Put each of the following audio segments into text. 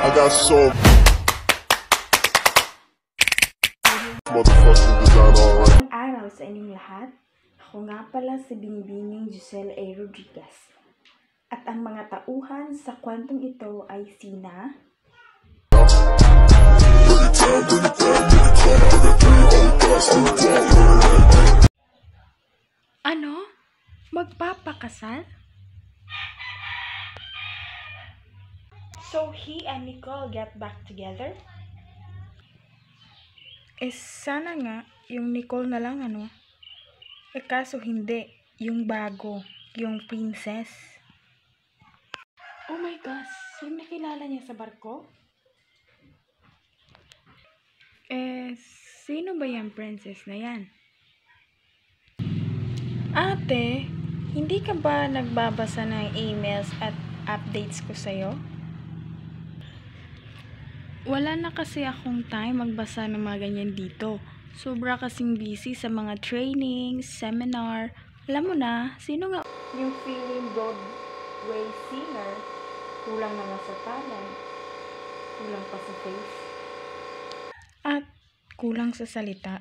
I got so motherfucking design alright. Magandang araw sa inyong lahat. Ako nga pala si Binibining Giselle A. Rodriguez. At ang mga tauhan sa kwentong ito ay sina Ano? Magpapakasal? So he and Nicole get back together? Sana nga, yung Nicole na lang ano. Kaso hindi, yung bago, yung princess. Oh my gosh, yung nakilala niya sa barko? Sino ba yung princess na yan? Ate, hindi ka ba nagbabasa ng emails at updates ko sa'yo? Wala na kasi akong time magbasa ng mga ganyan dito. Sobra kasing busy sa mga trainings, seminar. Alam mo na, sino nga yung feeling Broadway singer? Kulang na nga sa talent. Kulang pa sa face. At kulang sa salita.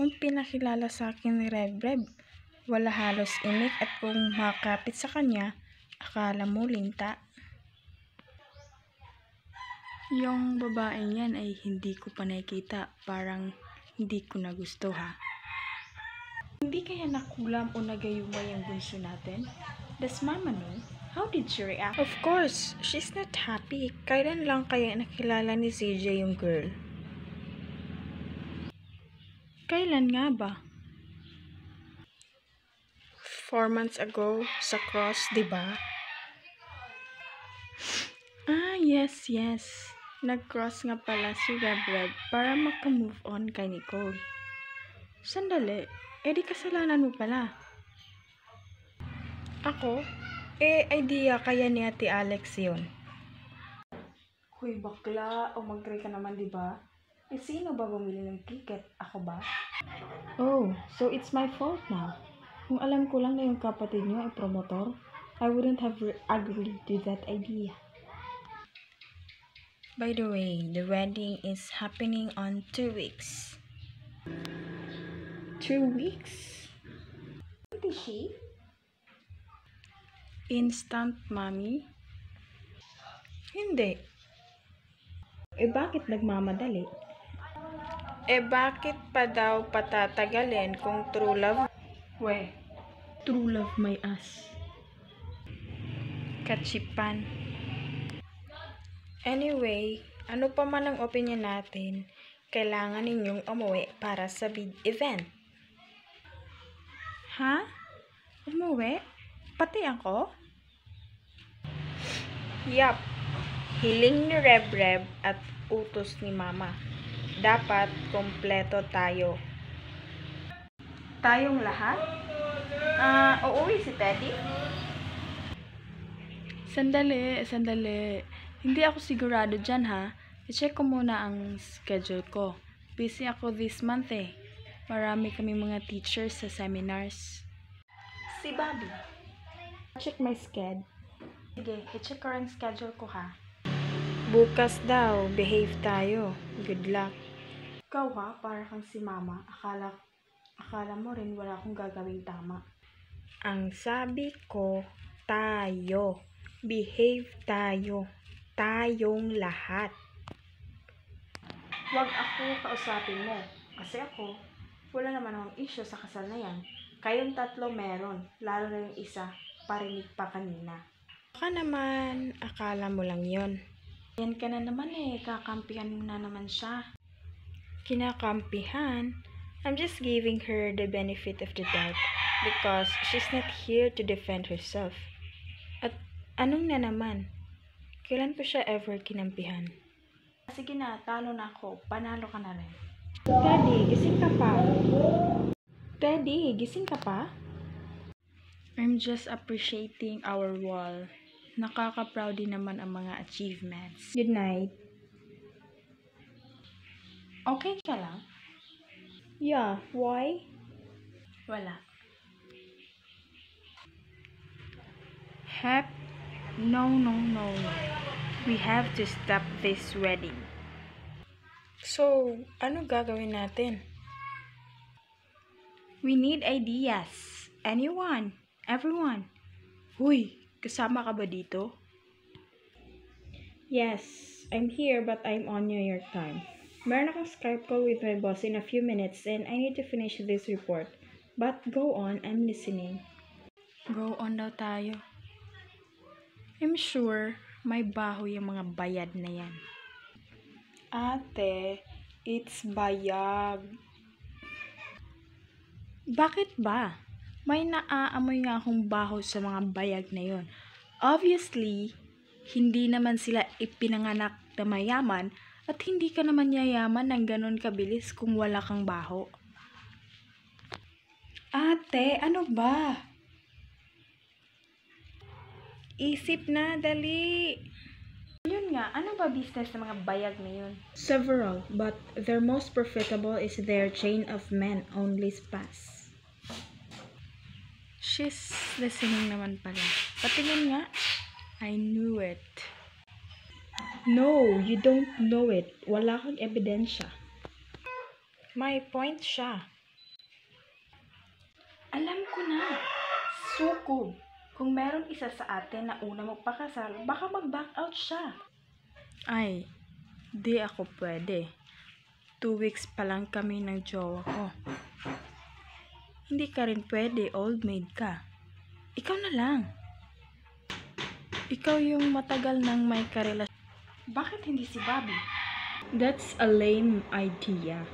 Ang pinakilala sa akin ni Rev, wala halos imik at kung makapit sa kanya, akala mo linta. Yung babaeng yan ay hindi ko pa nakikita, parang hindi ko na gusto ha. Hindi kaya nakulam o nagayumay ang bunso natin? Does mama know? How did she react? Of course, she's not happy. Kailan lang kaya nakilala ni CJ yung girl? Kailan nga ba? 4 months ago, sa cross, diba? Yes. Nag-cross nga pala si Rev para maka-move on kay Nicole. Sandali, di kasalanan mo pala. Ako? Idea kaya ni Ate Alex yun. Huy, bakla, mag-try ka naman, diba? Sino ba bumili ng ticket? Ako ba? Oh, so it's my fault now. Kung alam ko lang na yung kapatid niyo ay promotor, I wouldn't have agreed to that idea. By the way, the wedding is happening on 2 weeks. 2 weeks? What is she? Instant mommy? Hindi. Bakit nagmamadali? Bakit pa daw patatagalin kung true love? True love my ass. Kachipan. Anyway, ano pa man ang opinion natin, kailangan ninyong umuwi para sa big event. Ha? Umuwi? Pati ako? Yup. Hiling ni Rev at utos ni Mama. Dapat kompleto tayo. Tayong lahat? Uuwi si Teddy? Sandali. Hindi ako sigurado dyan ha. I-check ko muna ang schedule ko. Busy ako this month eh. Marami kami mga teachers sa seminars. Si Bobby. Check my schedule. Sige, i-check ko rin schedule ko ha. Bukas daw, behave tayo. Good luck. Ikaw ha, para kang si Mama. Akala mo rin wala akong gagawing tama. Ang sabi ko, tayo. Behave tayo. Tayong lahat. Huwag ako kausapin mo. Kasi ako, wala naman akong issue sa kasal na yan. Kayong tatlo meron. Lalo na yung isa, parinig pa kanina. Baka naman, akala mo lang yon. Yan ka na naman kakampihan mo na naman siya. Kinakampihan? I'm just giving her the benefit of the doubt because she's not here to defend herself. At anong na naman? Kailan ko siya ever kinampihan? Sige na, talo na ako. Panalo ka na rin. Teddy, gising ka pa. I'm just appreciating our wall. Nakaka-proud din naman ang mga achievements. Good night. Okay ka lang? Yeah, why? Wala. No. We have to stop this wedding. So, ano gagawin natin? We need ideas. Anyone? Everyone? Huy, kasama ka ba dito? Yes, I'm here but I'm on New York time. Meron akong Skype call with my boss in a few minutes and I need to finish this report. But go on, I'm listening. Go on daw tayo. I'm sure may baho yung mga bayad na yan. Ate, it's bayag. Bakit ba? May naaamoy nga akong baho sa mga bayag na yon. Obviously, hindi naman sila ipinanganak na mayaman at hindi ka naman yayaman ng ganun kabilis kung wala kang baho. Ate, ano ba? Isip na, dali. Yun nga, ano ba business ng mga bayag na yun? Several, but their most profitable is their chain of men-only spas. She's listening naman pala. Patingin nga. I knew it. No, you don't know it. Wala kang ebidensya. May point siya. Alam ko na. Sukob. Kung meron isa sa atin na una magpakasal, baka mag-back out siya. Ay, di ako pwede. 2 weeks pa lang kami ng jowa ko. Hindi ka rin pwede, old maid ka. Ikaw na lang. Ikaw yung matagal nang may karelasyon. Bakit hindi si Bobby? That's a lame idea.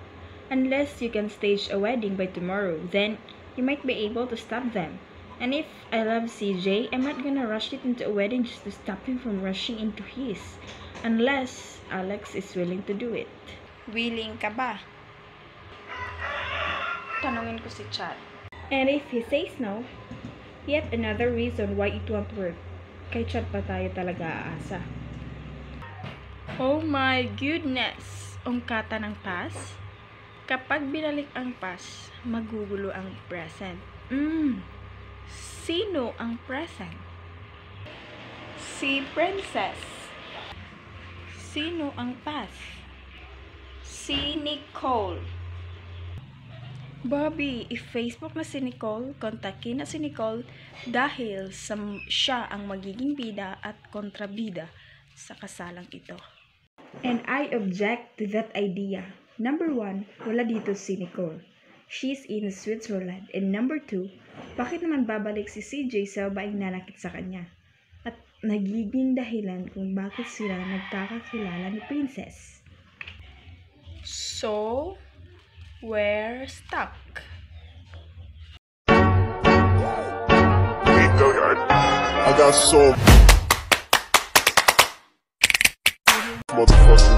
Unless you can stage a wedding by tomorrow, then you might be able to stop them. And if I love CJ, I'm not gonna rush it into a wedding just to stop him from rushing into his. Unless Alex is willing to do it. Willing ka ba? Tanungin ko si Chad. And if he says no, yet another reason why it won't work. Kay Chad pa tayo talaga aasa. Oh my goodness! Ungkata ng pass? Kapag binalik ang pass, magugulo ang present. Sino ang present? Si Princess. Sino ang pass? Si Nicole. Bobby, if Facebook na si Nicole, kontakin na si Nicole dahil siya ang magiging bida at kontrabida sa kasalang ito. And I object to that idea. Number 1, wala dito si Nicole. She's in Switzerland. And number 2, bakit naman babalik si CJ sa babaeng nanakit sa kanya? At nagiging dahilan kung bakit sila nagkakakilala ni Princess. So, we're stuck. I got so motherfucker.